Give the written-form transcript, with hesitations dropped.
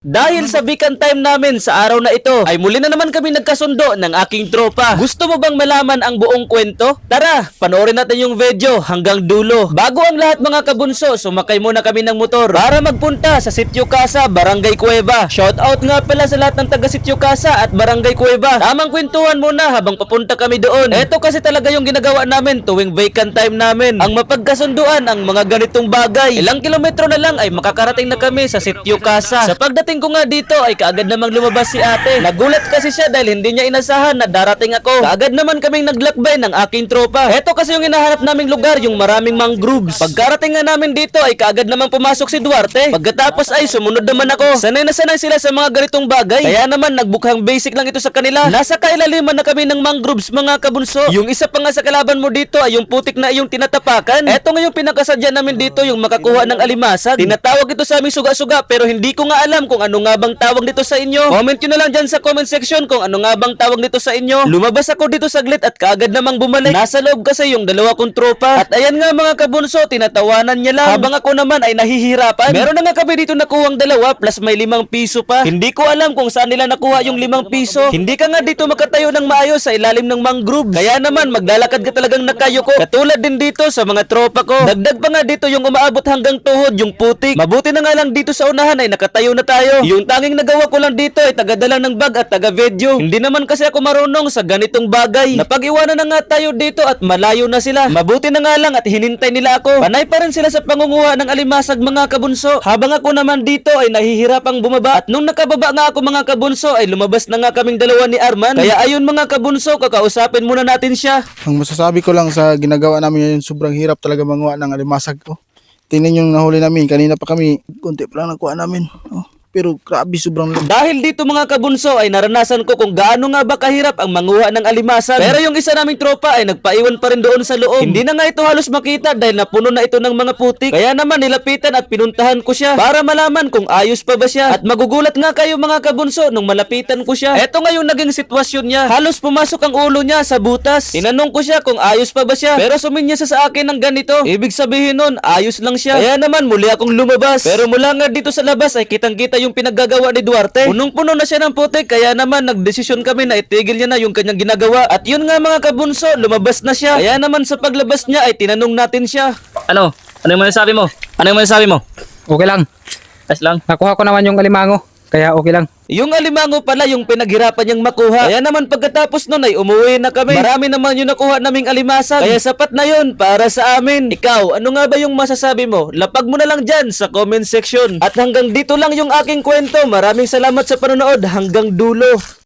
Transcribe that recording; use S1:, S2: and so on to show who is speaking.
S1: Dahil sa weekend time namin sa araw na ito, ay muli na naman kami nagkasundo ng aking tropa. Gusto mo bang malaman ang buong kwento? Tara, panoorin natin yung video hanggang dulo. Bago ang lahat mga kabunso, sumakay muna kami ng motor para magpunta sa Sitio Casa, Barangay Cueva. Shoutout nga pala sa lahat ng taga Sitio Casa at Barangay Cueva. Tamang kwentuhan muna habang papunta kami doon. Ito kasi talaga yung ginagawa namin tuwing vacant time namin. Ang mapagkasunduan ang mga ganitong bagay. Ilang kilometro na lang ay makakarating na kami sa Sitio Casa. Sa pagdating ko nga dito ay kaagad namang lumabas si ate. Nagulat kasi siya dahil hindi niya inasahan na darating ako. Kaagad naman kaming naglakbay ng aking tropa. Ito kasi yung hinahanap naming lugar, yung maraming mangroves. Pagkarating nga namin dito ay kaagad namang pumasok si Duarte. Pagkatapos ay sumunod naman ako. Sanay na sanay sila sa mga ganitong bagay. Kaya naman nagbukhang basic lang ito sa kanila. Nasa kailaliman na kami ng mangroves mga kabunso. Yung isa pa nga sa kalaban mo dito ay yung putik na iyong tinatapakan. Ito nga yung pinakasadya namin dito, yung makakuha ng alimasag. Tinatawag ito sa aming suga-suga pero hindi ko nga alam kung ano nga bang tawag dito sa inyo. Comment nyo na lang dyan sa comment section kung ano nga bang tawag dito sa inyo. Lumabas ako dito saglit at kaagad namang bumalik. Nasa loob kasi yung dalawa kong tropa. At ayan nga mga kabunso, tinatawanan niya lang. Habang ako naman ay nahihirapan. Meron na nga kami dito nakuhang dalawa plus may 5 piso pa. Hindi ko alam kung saan nila nakuha yung 5 piso. Hindi ka nga dito makatayo ng maayos sa ilalim ng mangrove. Kaya naman maglalakad ka talagang nakayuko. Katulad din dito sa mga tropa ko. Dagdag pa nga dito yung umaabot hanggang tuhod, yung putik. Mabuti na nga lang dito sa unahan ay nakatayo na tayo. Yung tanging nagawa ko lang dito ay tagadala ng bag at taga-video. Hindi naman kasi ako marunong sa ganitong bagay. Napag-iwanan na nga tayo dito at malayo na sila. Mabuti na nga lang at hinintay nila ako. Panay pa rin sila sa pangunguha ng alimasag mga kabunso. Habang ako naman dito ay nahihirapang bumaba. At nung nakababa nga ako mga kabunso ay lumabas na nga kaming dalawa ni Arman. Kaya ayun mga kabunso, kakausapin muna natin siya.
S2: Ang masasabi ko lang sa ginagawa namin yun, sobrang hirap talaga manguha ng alimasag. Tingnan yung nahuli namin, kanina pa kami, konti pa lang nakuha namin. Pero grabe, sobrang lang.
S1: Dahil dito mga kabunso ay naranasan ko kung gaano nga ba kahirap ang manguha ng alimasag. Pero yung isa naming tropa ay nagpaiwan pa rin doon sa loob. Hindi na nga ito halos makita dahil napuno na ito ng mga putik. Kaya naman nilapitan at pinuntahan ko siya para malaman kung ayos pa ba siya. At magugulat nga kayo mga kabunso nung malapitan ko siya. Eto nga yung naging sitwasyon niya. Halos pumasok ang ulo niya sa butas. Tinanong ko siya kung ayos pa ba siya. Pero suminya siya sa akin ng ganito. Ibig sabihin nun, ayos lang siya. Kaya naman muli akong lumabas. Pero mula nga dito sa labas ay kitang-kita yung pinaggagawa ni Duarte. Punong-puno na siya ng putik kaya naman nagdesisyon kami na itigil niya na yung kanyang ginagawa. At yun nga mga kabunso, lumabas na siya. Kaya naman sa paglabas niya ay tinanong natin siya.
S3: Ano? Ano yung masasabi mo? Ano yung masasabi mo?
S4: Okay lang.
S3: Ayos lang.
S4: Nakuha ko naman yung alimango. Kaya okay lang.
S1: Yung alimango pala yung pinaghirapan niyang makuha. Kaya naman pagkatapos nun ay umuwi na kami. Marami naman yung nakuha naming alimasag. Kaya sapat na yun para sa amin. Ikaw, ano nga ba yung masasabi mo? Lapag mo na lang dyan sa comment section. At hanggang dito lang yung aking kwento. Maraming salamat sa panonood hanggang dulo.